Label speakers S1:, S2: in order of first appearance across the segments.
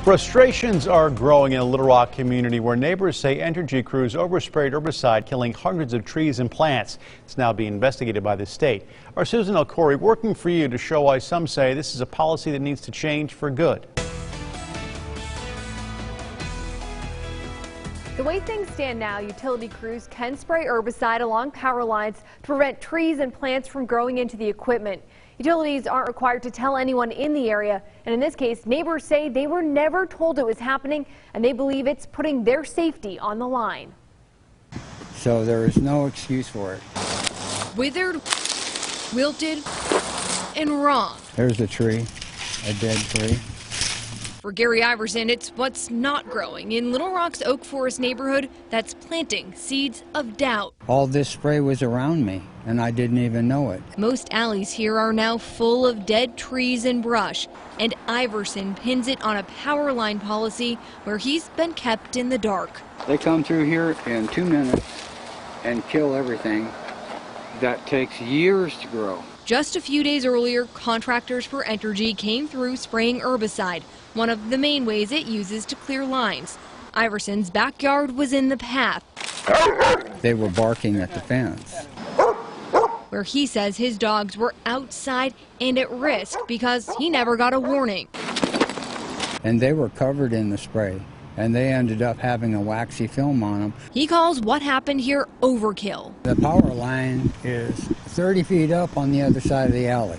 S1: Frustrations are growing in a Little Rock community where neighbors say Entergy crews oversprayed herbicide, killing hundreds of trees and plants. It's now being investigated by the state. Our Susan Elkhoury working for you to show why some say this is a policy that needs to change for good.
S2: The way things stand now, utility crews can spray herbicide along power lines to prevent trees and plants from growing into the equipment. Utilities aren't required to tell anyone in the area, and in this case, neighbors say they were never told it was happening, and they believe it's putting their safety on the line.
S3: So there is no excuse for it.
S4: Withered, wilted, and wrong.
S3: There's a tree, a dead tree.
S4: For Gary Iverson, it's what's not growing in Little Rock's Oak Forest neighborhood that's planting seeds of doubt.
S3: All this spray was around me, and I didn't even know it.
S4: Most alleys here are now full of dead trees and brush, and Iverson pins it on a power line policy where he's been kept in the dark.
S3: They come through here in 2 minutes and kill everything that takes years to grow.
S4: Just a few days earlier, contractors for Entergy came through spraying herbicide, one of the main ways it uses to clear lines. Iverson's backyard was in the path.
S3: They were barking at the fence.
S4: Where he says his dogs were outside and at risk because he never got a warning.
S3: And they were covered in the spray, and they ended up having a waxy film on them.
S4: He calls what happened here overkill.
S3: The power line is 30 feet up on the other side of the alley.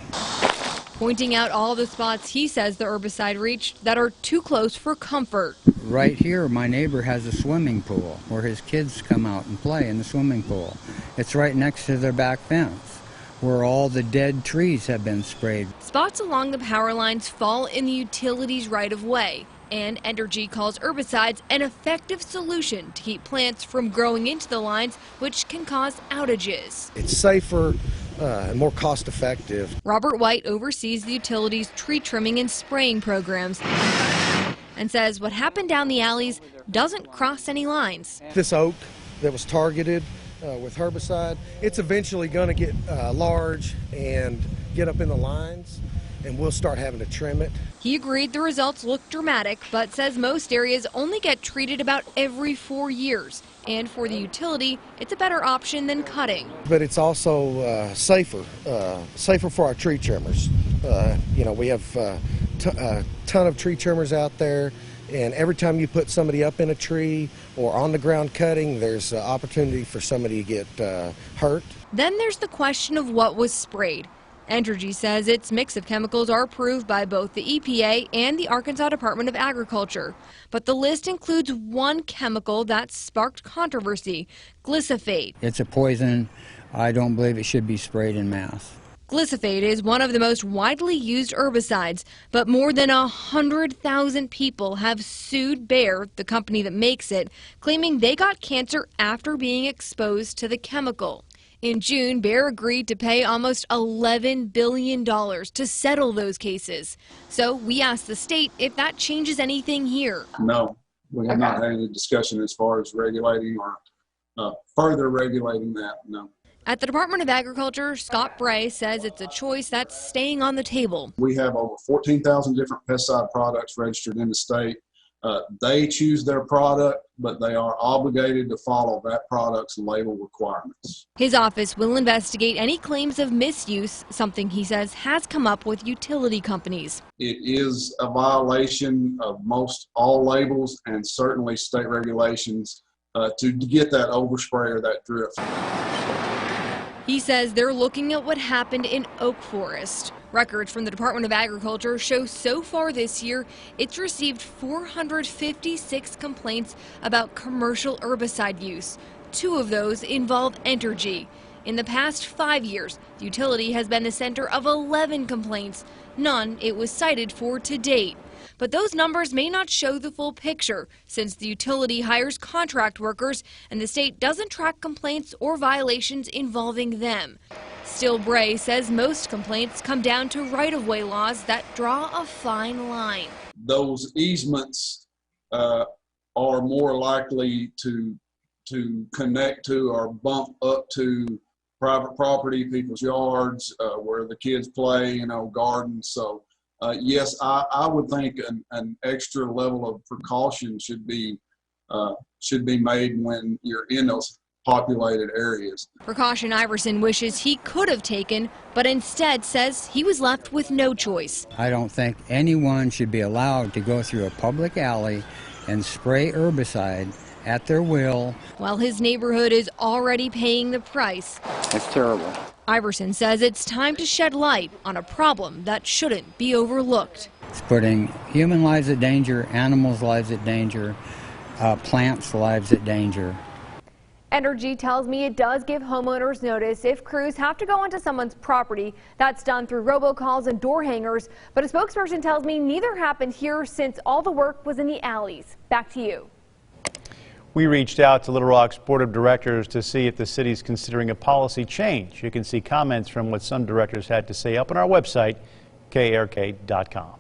S4: Pointing out all the spots he says the herbicide reached that are too close for comfort.
S3: Right here, my neighbor has a swimming pool where his kids come out and play in the swimming pool. It's right next to their back fence where all the dead trees have been sprayed.
S4: Spots along the power lines fall in the utilities right of way, and Entergy calls herbicides an effective solution to keep plants from growing into the lines, which can cause outages.
S5: It's safer and more cost effective.
S4: Robert White oversees the utilities' tree trimming and spraying programs and says what happened down the alleys doesn't cross any lines.
S5: This oak that was targeted with herbicide, it's eventually going to get large and get up in the lines, and we'll start having to trim it.
S4: He agreed the results look dramatic, but says most areas only get treated about every 4 years. And for the utility, it's a better option than cutting.
S5: But it's also safer for our tree trimmers. You know, we have a ton of tree trimmers out there, and every time you put somebody up in a tree or on the ground cutting, there's an opportunity for somebody to get hurt.
S4: Then there's the question of what was sprayed. Entergy says its mix of chemicals are approved by both the EPA and the Arkansas Department of Agriculture. But the list includes one chemical that sparked controversy, glyphosate.
S3: It's a poison. I don't believe it should be sprayed in mass.
S4: Glyphosate is one of the most widely used herbicides, but more than 100,000 people have sued Bayer, the company that makes it, claiming they got cancer after being exposed to the chemical. In June, Bayer agreed to pay almost $11 billion to settle those cases. So we asked the state if that changes anything here.
S6: No, we have not had any discussion as far as regulating or further regulating that, no.
S4: At the Department of Agriculture, Scott Bray says it's a choice that's staying on the table.
S6: We have over 14,000 different pesticide products registered in the state. They choose their product, but they are obligated to follow that product's label requirements.
S4: His office will investigate any claims of misuse, something he says has come up with utility companies.
S6: It is a violation of most all labels and certainly state regulations to get that overspray or that drift.
S4: He says they're looking at what happened in Oak Forest. Records from the Department of Agriculture show so far this year, it's received 456 complaints about commercial herbicide use. 2 of those involve Entergy. In the past 5 years, the utility has been the center of 11 complaints, none it was cited for to date. But those numbers may not show the full picture, since the utility hires contract workers and the state doesn't track complaints or violations involving them. Still, Bray says most complaints come down to right-of-way laws that draw a fine line.
S6: Those easements are more likely to connect to or bump up to private property, people's yards, where the kids play, gardens. So yes, I would think an extra level of precaution should be made when you're in those populated areas.
S4: Precaution Iverson wishes he could have taken, but instead says he was left with no choice.
S3: I don't think anyone should be allowed to go through a public alley and spray herbicide at their will.
S4: While his neighborhood is already paying the price.
S3: It's terrible.
S4: Iverson says it's time to shed light on a problem that shouldn't be overlooked.
S3: It's putting human lives at danger, animals' lives at danger, plants' lives at danger.
S2: Entergy tells me it does give homeowners notice if crews have to go onto someone's property. That's done through robocalls and door hangers. But a spokesperson tells me neither happened here since all the work was in the alleys. Back to you.
S1: We reached out to Little Rock's Board of Directors to see if the city's considering a policy change. You can see comments from what some directors had to say up on our website, krk.com.